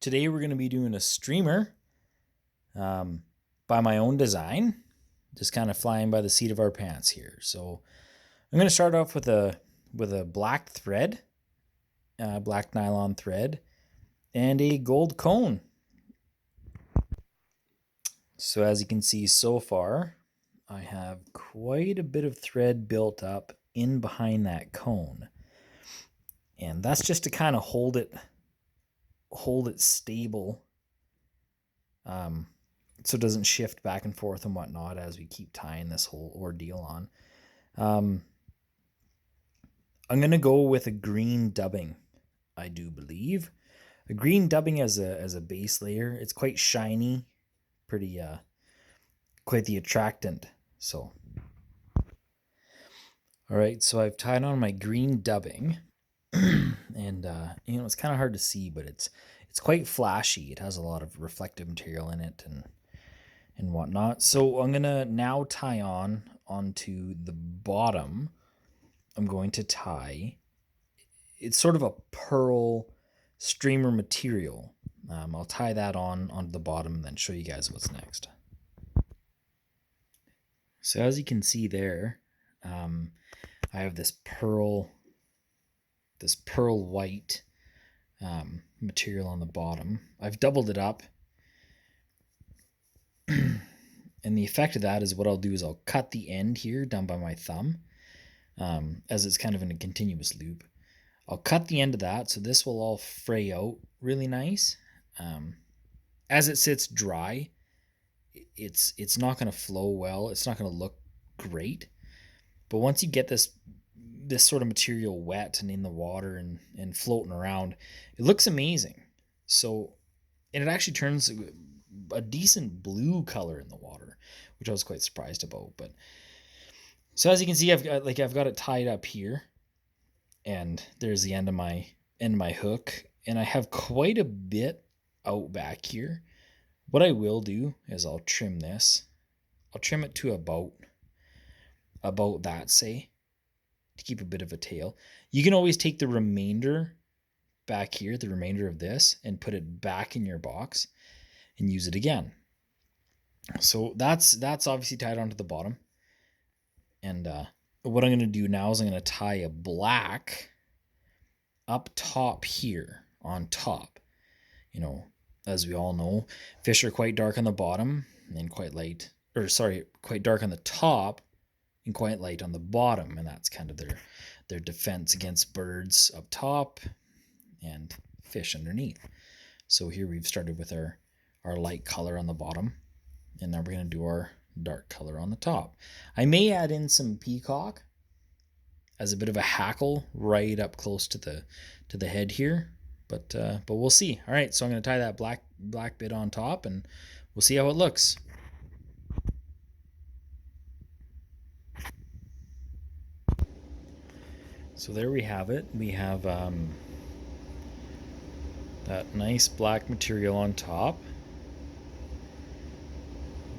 Today we're going to be doing a streamer by my own design, just kind of flying by the seat of our pants here. So I'm going to start off with a black thread, black nylon thread, and a gold cone. So as you can see so far, I have quite a bit of thread built up in behind that cone. And that's just to kind of hold it stable, so it doesn't shift back and forth and whatnot as we keep tying this whole ordeal on. I'm going to go with a green dubbing, I do believe. A green dubbing as a base layer. It's quite shiny, pretty quite the attractant. So all right, so I've tied on my green dubbing. And it's kind of hard to see, but it's quite flashy. It has a lot of reflective material in it and whatnot. So I'm gonna now tie onto the bottom. I'm going to tie. It's sort of a pearl streamer material. I'll tie that onto the bottom and then show you guys what's next. So as you can see there, I have this pearl white material on the bottom. I've doubled it up. And the effect of that is what I'll do is I'll cut the end here down by my thumb, as it's kind of in a continuous loop. I'll cut the end of that, so this will all fray out really nice. As it sits dry, it's not going to flow well. It's not going to look great. But once you get this sort of material wet and in the water and floating around, it looks amazing. So, and it actually turns a decent blue color in the water, which I was quite surprised about. But so as you can see, I've got it tied up here, and there's the end of my hook, and I have quite a bit out back here. What I will do is I'll trim this. I'll trim it to about that, say, to keep a bit of a tail. You can always take the remainder back here, the remainder of this, and put it back in your box and use it again. So that's obviously tied onto the bottom. And what I'm going to do now is I'm going to tie a black up top here on top. As we all know, fish are quite dark on the bottom and quite dark on the top and quite light on the bottom, and that's kind of their defense against birds up top and fish underneath. So here we've started with our light color on the bottom, and now we're going to do our dark color on the top. I may add in some peacock as a bit of a hackle right up close to the head here, but we'll see. All right, so I'm going to tie that black bit on top, and we'll see how it looks. So there we have it. We have that nice black material on top,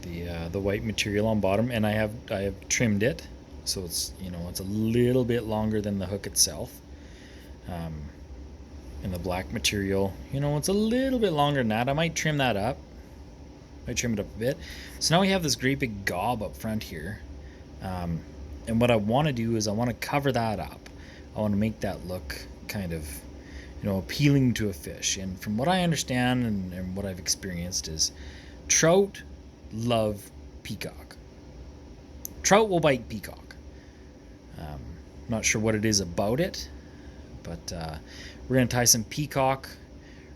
the white material on bottom, and I have trimmed it, so it's it's a little bit longer than the hook itself. And the black material, it's a little bit longer than that. I might trim that up. I trim it up a bit. So now we have this great big gob up front here, and what I want to do is I want to cover that up. I want to make that look kind of, appealing to a fish. And from what I understand and what I've experienced is trout love peacock. Trout will bite peacock. Not sure what it is about it, but we're going to tie some peacock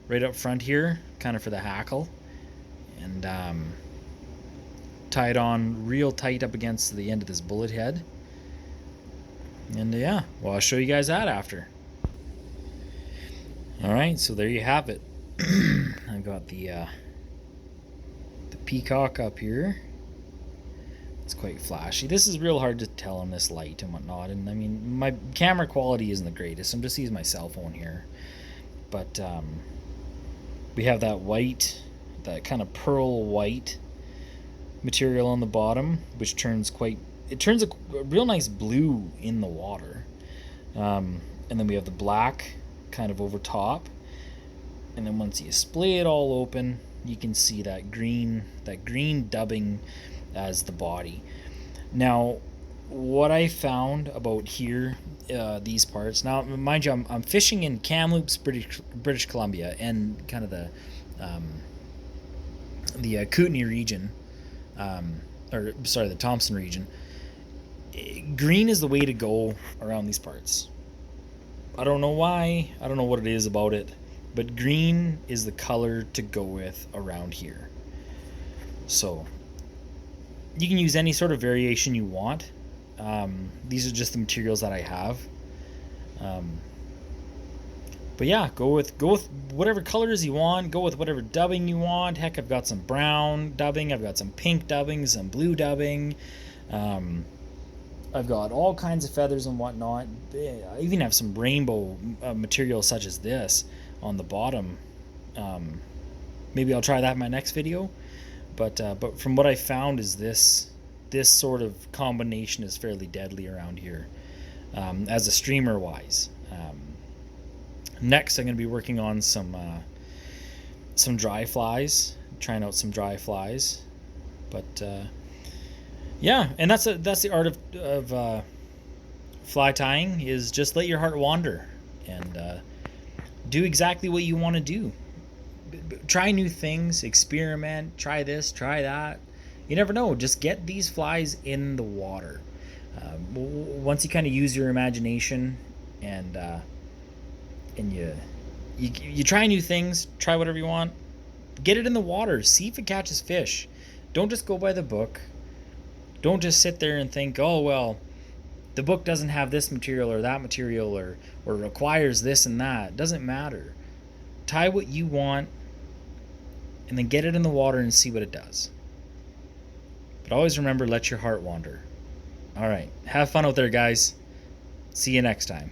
right up front here, kind of for the hackle, and tie it on real tight up against the end of this bullet head. And I'll show you guys that after. All right, so there you have it. I got the peacock up here. It's quite flashy. This is real hard to tell on this light and whatnot, and I mean my camera quality isn't the greatest. I'm just using my cell phone here, but we have that white, that kind of pearl white material on the bottom, which turns a real nice blue in the water. And then we have the black kind of over top. And then once you splay it all open, you can see that green dubbing as the body. Now, what I found about here, these parts. Now, mind you, I'm fishing in Kamloops, British Columbia, and kind of the Kootenay region, or sorry, the Thompson region. Green is the way to go around these parts. I don't know why. I don't know what it is about it, but green is the color to go with around here. So you can use any sort of variation you want. These are just the materials that I have. But yeah, go with whatever colors you want. Go with whatever dubbing you want. Heck, I've got some brown dubbing. I've got some pink dubbing, some blue dubbing. I've got all kinds of feathers and whatnot. I even have some rainbow material such as this on the bottom. Maybe I'll try that in my next video. But from what I found is this sort of combination is fairly deadly around here, as a streamer wise. Next, I'm going to be working on some dry flies, trying out some dry flies. But yeah, and that's the art of fly tying, is just let your heart wander and do exactly what you want to do. Try new things, experiment, try this, try that. You never know. Just get these flies in the water. Once you kind of use your imagination and you try new things, try whatever you want, get it in the water, see if it catches fish. Don't just go by the book. Don't just sit there and think, oh well, the book doesn't have this material or that material or requires this and that. It doesn't matter. Tie what you want and then get it in the water and see what it does. But always remember, let your heart wander. All right, have fun out there, guys. See you next time.